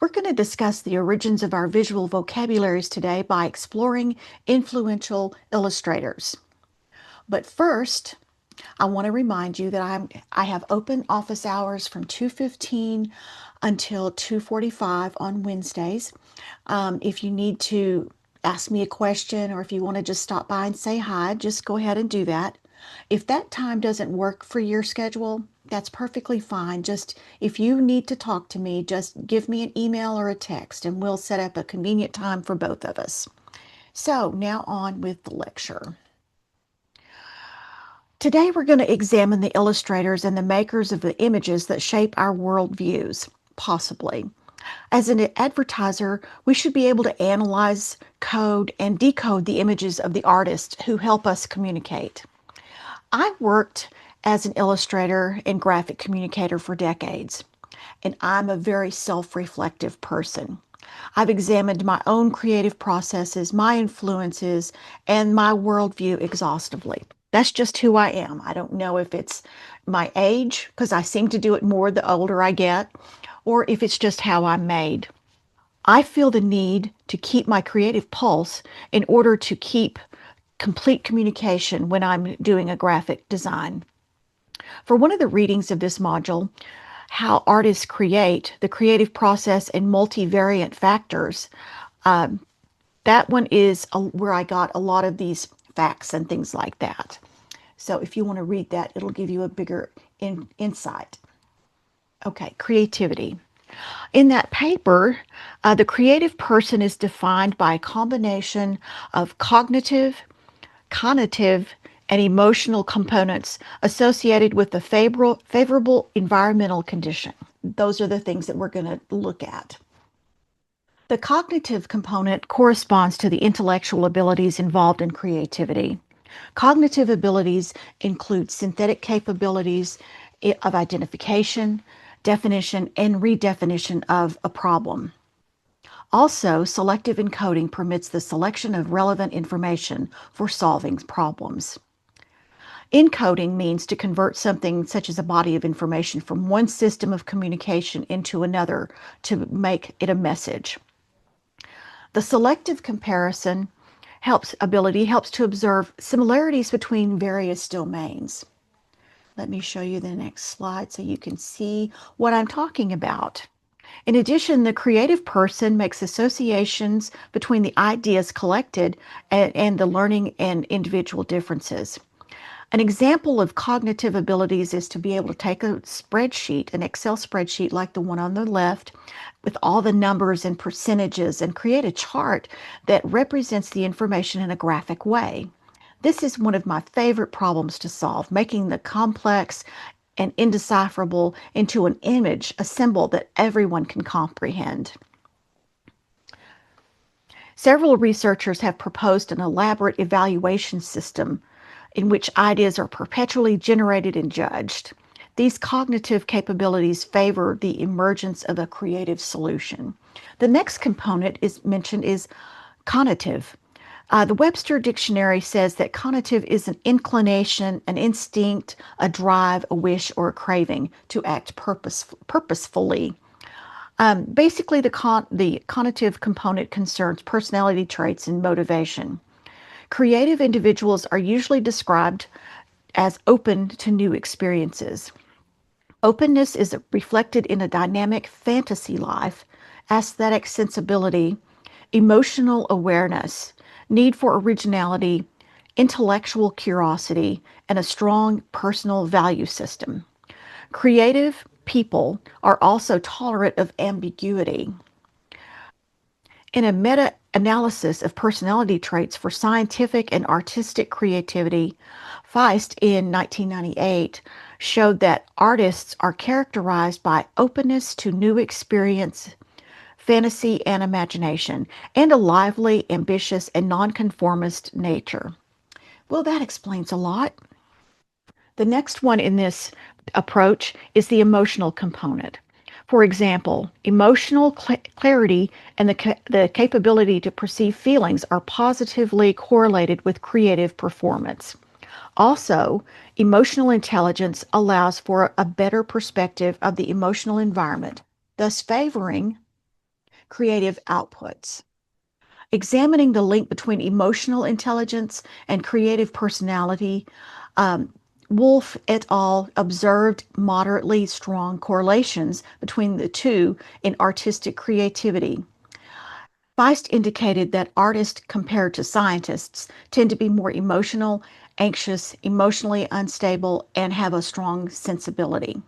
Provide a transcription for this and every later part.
We're going to discuss the origins of our visual vocabularies today by exploring influential illustrators. But first, I want to remind you that I have open office hours from 2:15 until 2:45 on Wednesdays. If you need to ask me a question or if you want to just stop by and say hi, just go ahead and do that. If that time doesn't work for your schedule, that's perfectly fine. Just if you need to talk to me, just give me an email or a text and we'll set up a convenient time for both of us. So now on with the lecture. Today we're going to examine the illustrators and the makers of the images that shape our worldviews, possibly. As an advertiser, we should be able to analyze, code, and decode the images of the artists who help us communicate. I worked as an illustrator and graphic communicator for decades, and I'm a very self-reflective person. I've examined my own creative processes, my influences, and my worldview exhaustively. That's just who I am. I don't know if it's my age, because I seem to do it more the older I get, or if it's just how I'm made. I feel the need to keep my creative pulse in order to keep complete communication when I'm doing a graphic design. For one of the readings of this module, How Artists Create, the Creative Process and Multivariant Factors, um, that one is where I got a lot of these facts and things like that. So if you want to read that, it'll give you a bigger insight. Okay, creativity. In that paper, the creative person is defined by a combination of cognitive, and emotional components associated with the favorable environmental condition. Those are the things that we're going to look at. The cognitive component corresponds to the intellectual abilities involved in creativity. Cognitive abilities include synthetic capabilities of identification, definition, and redefinition of a problem. Also, selective encoding permits the selection of relevant information for solving problems. Encoding means to convert something such as a body of information from one system of communication into another to make it a message. The selective comparison ability helps to observe similarities between various domains. Let me show you the next slide so you can see what I'm talking about. In addition, the creative person makes associations between the ideas collected and the learning and individual differences. An example of cognitive abilities is to be able to take a spreadsheet, an Excel spreadsheet like the one on the left, with all the numbers and percentages, and create a chart that represents the information in a graphic way. This is one of my favorite problems to solve, making the complex and indecipherable into an image, a symbol that everyone can comprehend. Several researchers have proposed an elaborate evaluation system in which ideas are perpetually generated and judged. These cognitive capabilities favor the emergence of a creative solution. The next component mentioned is conative. The Webster Dictionary says that conative is an inclination, an instinct, a drive, a wish, or a craving to act purposefully. Basically, the conative component concerns personality traits and motivation. Creative individuals are usually described as open to new experiences. Openness is reflected in a dynamic fantasy life, aesthetic sensibility, emotional awareness, need for originality, intellectual curiosity, and a strong personal value system. Creative people are also tolerant of ambiguity. In a meta-analysis of personality traits for scientific and artistic creativity, Feist in 1998 showed that artists are characterized by openness to new experience, fantasy, and imagination, and a lively, ambitious, and nonconformist nature. Well, that explains a lot. The next one in this approach is the emotional component. For example, emotional clarity and the capability to perceive feelings are positively correlated with creative performance. Also, emotional intelligence allows for a better perspective of the emotional environment, thus favoring creative outputs. Examining the link between emotional intelligence and creative personality, um, Wolf et al. Observed moderately strong correlations between the two in artistic creativity. Feist indicated that artists, compared to scientists, tend to be more emotional, anxious, emotionally unstable, and have a strong sensibility.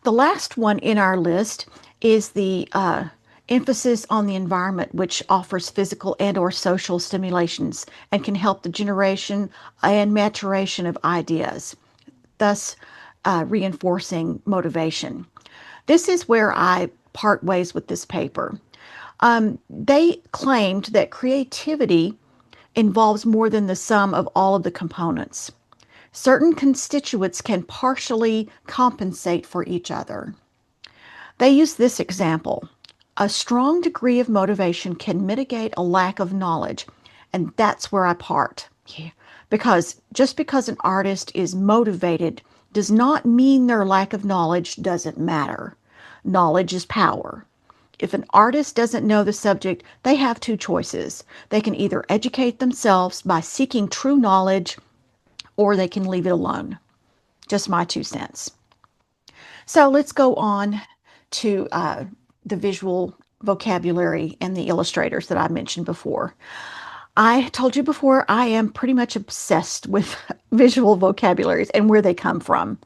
The last one in our list is the emphasis on the environment, which offers physical and or social stimulations and can help the generation and maturation of ideas, thus reinforcing motivation. This is where I part ways with this paper. They claimed that creativity involves more than the sum of all of the components. Certain constituents can partially compensate for each other. They use this example. A strong degree of motivation can mitigate a lack of knowledge, and that's where I part. Yeah. Because just because an artist is motivated does not mean their lack of knowledge doesn't matter. Knowledge is power. If an artist doesn't know the subject, they have two choices. They can either educate themselves by seeking true knowledge, or they can leave it alone. Just my 2 cents. So let's go on to the visual vocabulary and the illustrators that I mentioned before. I told you before, I am pretty much obsessed with visual vocabularies and where they come from.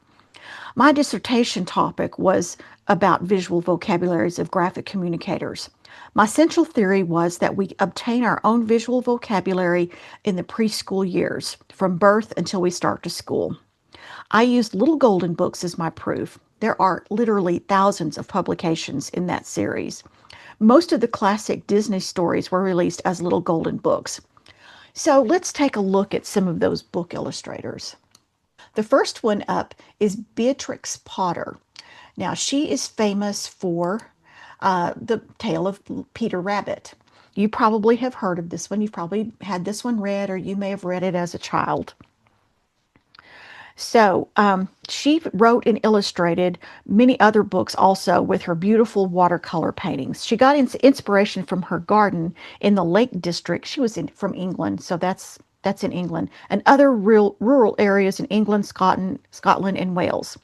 My dissertation topic was about visual vocabularies of graphic communicators. My central theory was that we obtain our own visual vocabulary in the preschool years, from birth until we start to school. I used Little Golden Books as my proof. There are literally thousands of publications in that series. Most of the classic Disney stories were released as Little Golden Books. So let's take a look at some of those book illustrators. The first one up is Beatrix Potter. Now, she is famous for the tale of Peter Rabbit. You probably have heard of this one. You've probably had this one read, or you may have read it as a child. So she wrote and illustrated many other books also with her beautiful watercolor paintings. She got inspiration from her garden in the Lake District. She was from England, so that's in England, and other rural areas in England, Scotland, and Wales.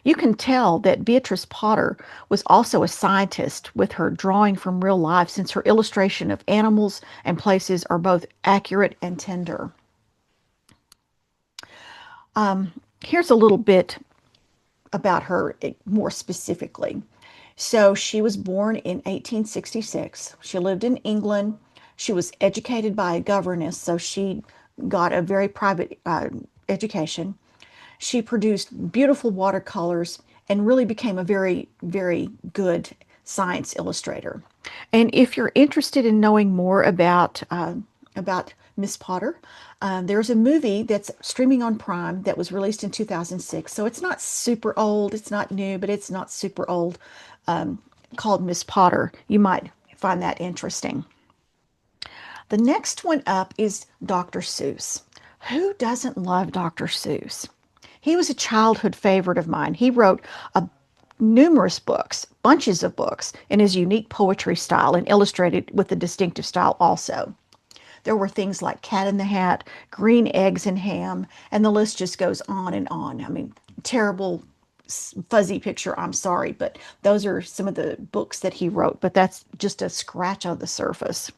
You can tell that Beatrice Potter was also a scientist with her drawing from real life, since her illustration of animals and places are both accurate and tender. Here's a little bit about her more specifically. So she was born in 1866. She lived in England. She was educated by a governess, so she got a very private education. She produced beautiful watercolors and really became a very, very good science illustrator. And if you're interested in knowing more about Miss Potter, there's a movie that's streaming on Prime that was released in 2006. So it's not super old, it's not new, but it's not super old, called Miss Potter. You might find that interesting. The next one up is Dr. Seuss. Who doesn't love Dr. Seuss? He was a childhood favorite of mine. He wrote numerous books, bunches of books, in his unique poetry style and illustrated with a distinctive style also. There were things like Cat in the Hat, Green Eggs and Ham, and the list just goes on and on. I mean, terrible fuzzy picture, I'm sorry, but those are some of the books that he wrote, but that's just a scratch on the surface.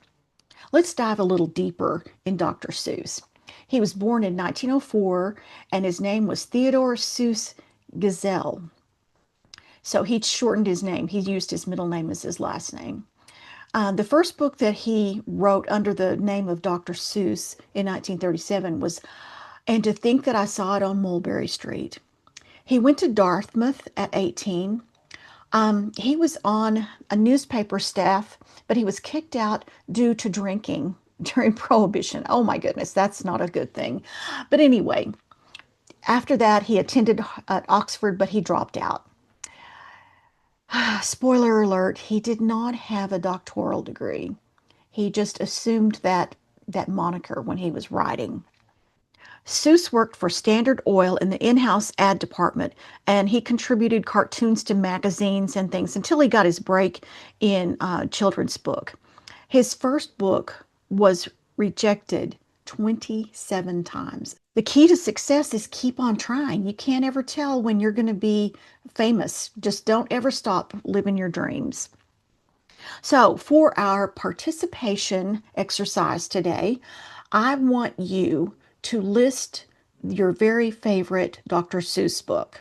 Let's dive a little deeper in Dr. Seuss. He was born in 1904, and his name was Theodore Seuss Geisel. So he shortened his name. He used his middle name as his last name. The first book that he wrote under the name of Dr. Seuss in 1937 was And to Think That I Saw It on Mulberry Street. He went to Dartmouth at 18. He was on a newspaper staff, but he was kicked out due to drinking during Prohibition. Oh my goodness, that's not a good thing. But anyway, after that, he attended at Oxford, but he dropped out. Spoiler alert, he did not have a doctoral degree. He just assumed that moniker when he was writing. Seuss worked for Standard Oil in the in-house ad department, and he contributed cartoons to magazines and things until he got his break in children's book. His first book was rejected 27 times. The key to success is keep on trying. You can't ever tell when you're going to be famous. Just don't ever stop living your dreams. So, for our participation exercise today, I want you to list your very favorite Dr. Seuss book.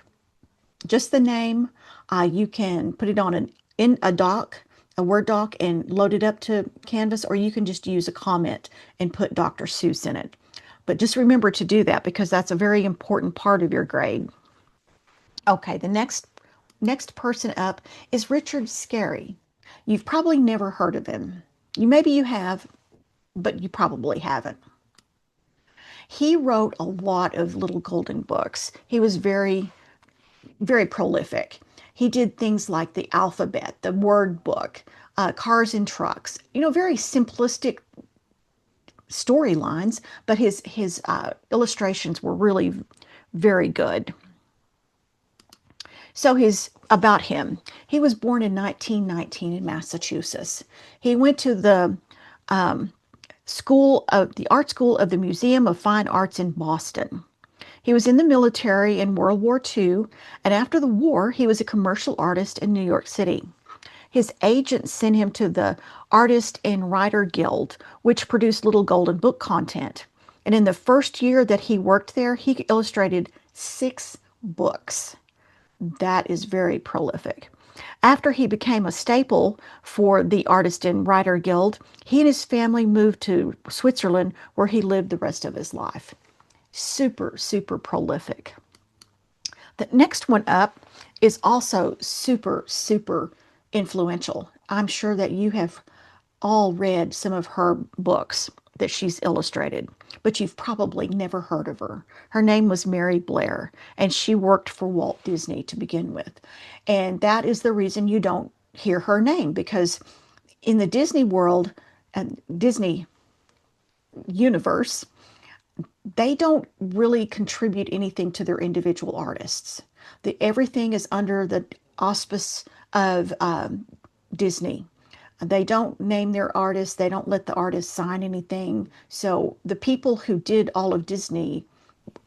Just the name. You can put it on in a doc, a Word doc, and load it up to Canvas, or you can just use a comment and put Dr. Seuss in it. But just remember to do that because that's a very important part of your grade. Okay, the next person up is Richard Scarry. You've probably never heard of him. Maybe you have, but you probably haven't. He wrote a lot of little golden books. He was very, very prolific. He did things like the alphabet, the word book, cars and trucks. Very simplistic storylines, but his illustrations were really very good. So about him. He was born in 1919 in Massachusetts. He went to the art school of the Museum of Fine Arts in Boston. He was in the military in World War II, and after the war, he was a commercial artist in New York City. His agent sent him to the Artist and Writer Guild, which produced little golden book content. And in the first year that he worked there, he illustrated 6 books. That is very prolific. After he became a staple for the Artist and Writer Guild, he and his family moved to Switzerland, where he lived the rest of his life. Super, super prolific. The next one up is also super, super influential. I'm sure that you have all read some of her books that she's illustrated, but you've probably never heard of her. Her name was Mary Blair, and she worked for Walt Disney to begin with. And that is the reason you don't hear her name, because in the Disney world and Disney universe, they don't really contribute anything to their individual artists. Everything is under the auspice of Disney. They don't name their artists. They don't let the artists sign anything. So the people who did all of Disney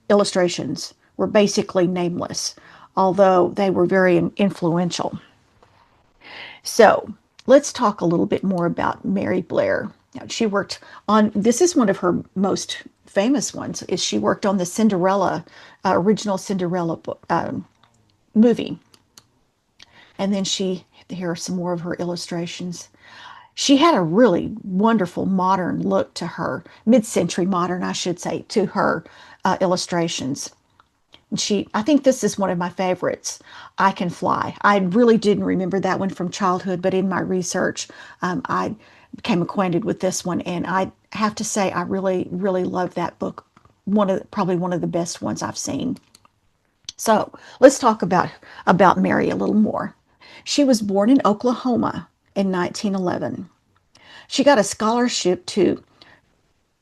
illustrations were basically nameless, although they were very influential. So let's talk a little bit more about Mary Blair. Now, she worked on, this is one of her most famous ones, is she worked on the Cinderella, original Cinderella book, movie. And then here are some more of her illustrations. She had a really wonderful modern look to her, mid-century modern, I should say, to her illustrations. I think this is one of my favorites, I Can Fly. I really didn't remember that one from childhood, but in my research, I became acquainted with this one, and I have to say I really, really love that book. Probably one of the best ones I've seen. So let's talk about Mary a little more. She was born in Oklahoma in 1911. She got a scholarship to,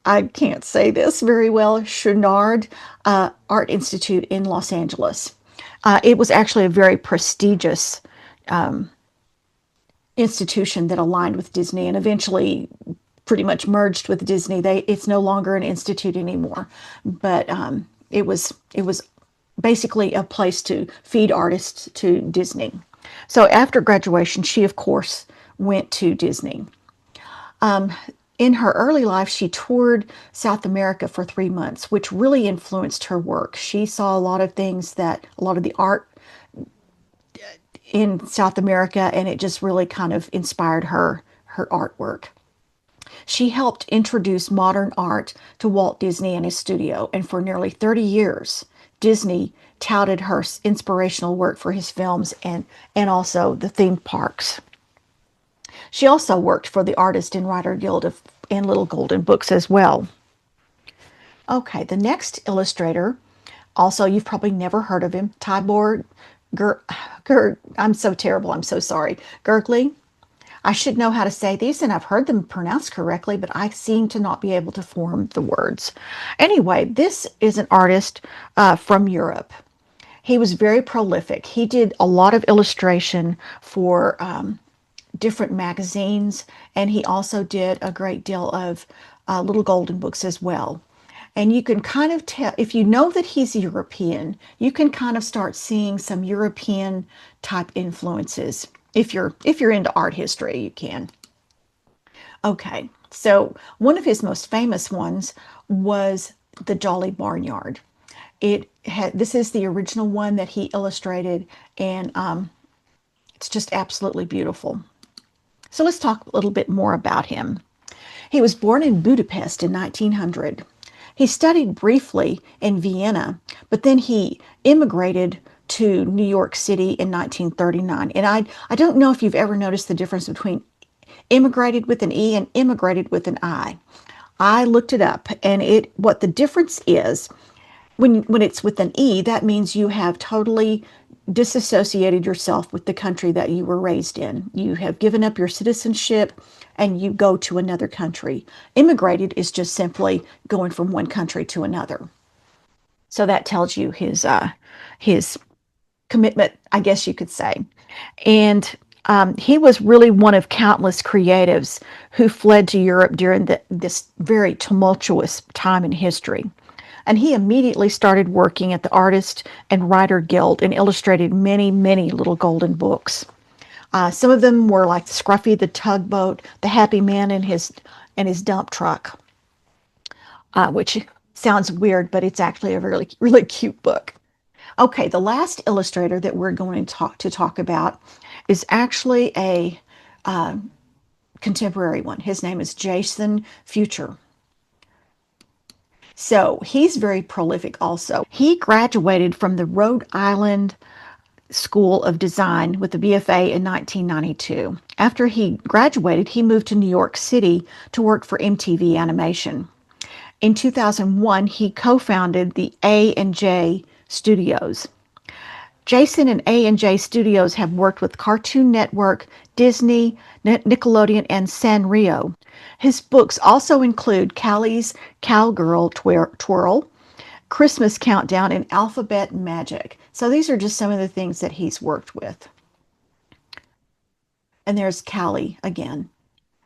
I can't say this very well, Chouinard Art Institute in Los Angeles. It was actually a very prestigious institution that aligned with Disney and eventually pretty much merged with Disney. It's no longer an institute anymore, but it was basically a place to feed artists to Disney. So after graduation, she of course went to Disney. In her early life, she toured South America for 3 months, which really influenced her work. She saw a lot of the art in South America, and it just really kind of inspired her artwork. She helped introduce modern art to Walt Disney and his studio, and for nearly 30 years, Disney touted her inspirational work for his films and also the theme parks. She also worked for the Artist and Writer Guild and Little Golden Books as well. Okay, the next illustrator, also you've probably never heard of him, Tibor I'm so terrible, I'm so sorry, Gergely. I should know how to say these, and I've heard them pronounced correctly, but I seem to not be able to form the words. Anyway, this is an artist from Europe. He was very prolific. He did a lot of illustration for different magazines, and he also did a great deal of little golden books as well. And you can kind of tell, if you know that he's European, you can kind of start seeing some European type influences. If you're into art history, you can. Okay, so one of his most famous ones was the Jolly Barnyard. This is the original one that he illustrated, and it's just absolutely beautiful. So let's talk a little bit more about him. He was born in Budapest in 1900. He studied briefly in Vienna, but then he immigrated to New York City in 1939. And I don't know if you've ever noticed the difference between immigrated with an E and immigrated with an I. I looked it up, and what the difference is, when it's with an E, that means you have totally disassociated yourself with the country that you were raised in. You have given up your citizenship and you go to another country. Immigrated is just simply going from one country to another. So that tells you his commitment, I guess you could say. And he was really one of countless creatives who fled to Europe during this very tumultuous time in history. And he immediately started working at the Artist and Writer Guild and illustrated many, many little golden books. Some of them were like Scruffy the Tugboat, The Happy Man and his Dump Truck, which sounds weird, but it's actually a really, really cute book. Okay, the last illustrator that we're going to talk about is actually a contemporary one. His name is Jason Future. So he's very prolific also. He graduated from the Rhode Island School of Design with a BFA in 1992. After he graduated, he moved to New York City to work for MTV Animation. In 2001, he co-founded the A&J Studios. Jason and A&J Studios have worked with Cartoon Network, Disney, Nickelodeon, and Sanrio. His books also include Callie's Cowgirl Twirl, Christmas Countdown, and Alphabet Magic. So these are just some of the things that he's worked with. And there's Callie again.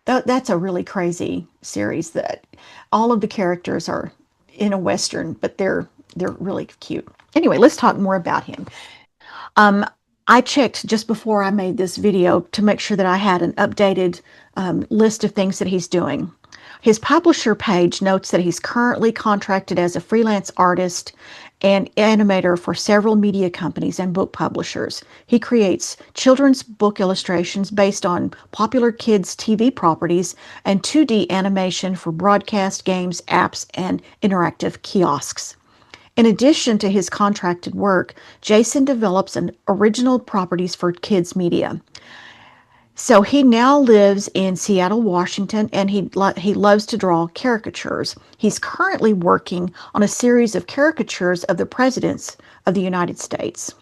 That's a really crazy series that all of the characters are in a Western, but they're really cute. Anyway, let's talk more about him. I checked just before I made this video to make sure that I had an updated list of things that he's doing. His publisher page notes that he's currently contracted as a freelance artist and animator for several media companies and book publishers. He creates children's book illustrations based on popular kids' TV properties and 2D animation for broadcast games, apps, and interactive kiosks. In addition to his contracted work, Jason develops original properties for kids media. So he now lives in Seattle, Washington, and he loves to draw caricatures. He's currently working on a series of caricatures of the presidents of the United States.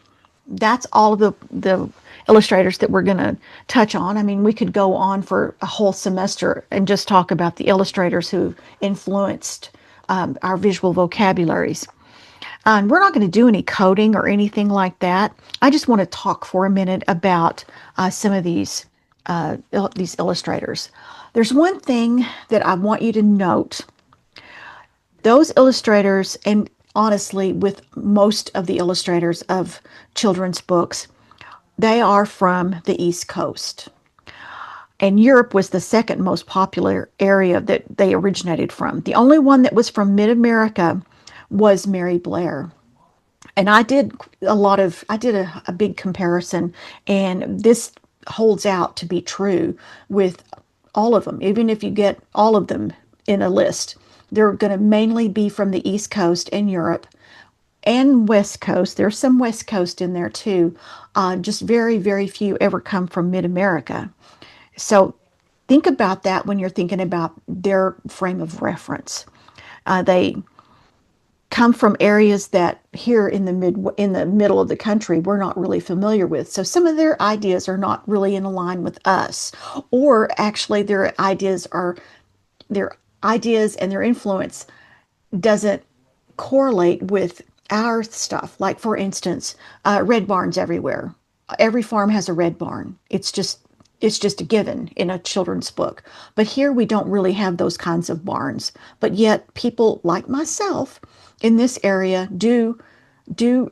That's all of the illustrators that we're going to touch on. I mean, we could go on for a whole semester and just talk about the illustrators who influenced our visual vocabularies. And we're not going to do any coding or anything like that. I just want to talk for a minute about some of these illustrators. There's one thing that I want you to note. Those illustrators, and honestly, with most of the illustrators of children's books, they are from the East Coast. And Europe was the second most popular area that they originated from. The only one that was from Mid-America was Mary Blair. And I did a big comparison, and this holds out to be true with all of them. Even if you get all of them in a list, they're going to mainly be from the East Coast and Europe and West Coast. There's some West Coast in there too. Just very, very few ever come from Mid-America. So think about that when you're thinking about their frame of reference. They come from areas that here in the middle of the country we're not really familiar with. So some of their ideas are not really in line with us, or actually their ideas and their influence doesn't correlate with our stuff. Like, for instance, red barns everywhere. Every farm has a red barn. It's just a given in a children's book. But here we don't really have those kinds of barns. But yet people like myself in this area do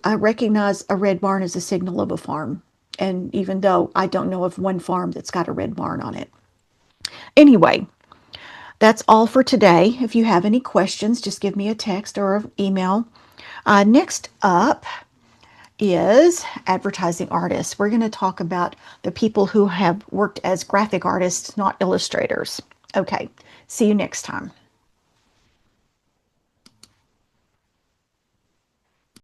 recognize a red barn as a signal of a farm. And even though I don't know of one farm that's got a red barn on it. Anyway, that's all for today. If you have any questions, just give me a text or an email. Next up is advertising artists. We're going to talk about the people who have worked as graphic artists, not illustrators. Okay, see you next time.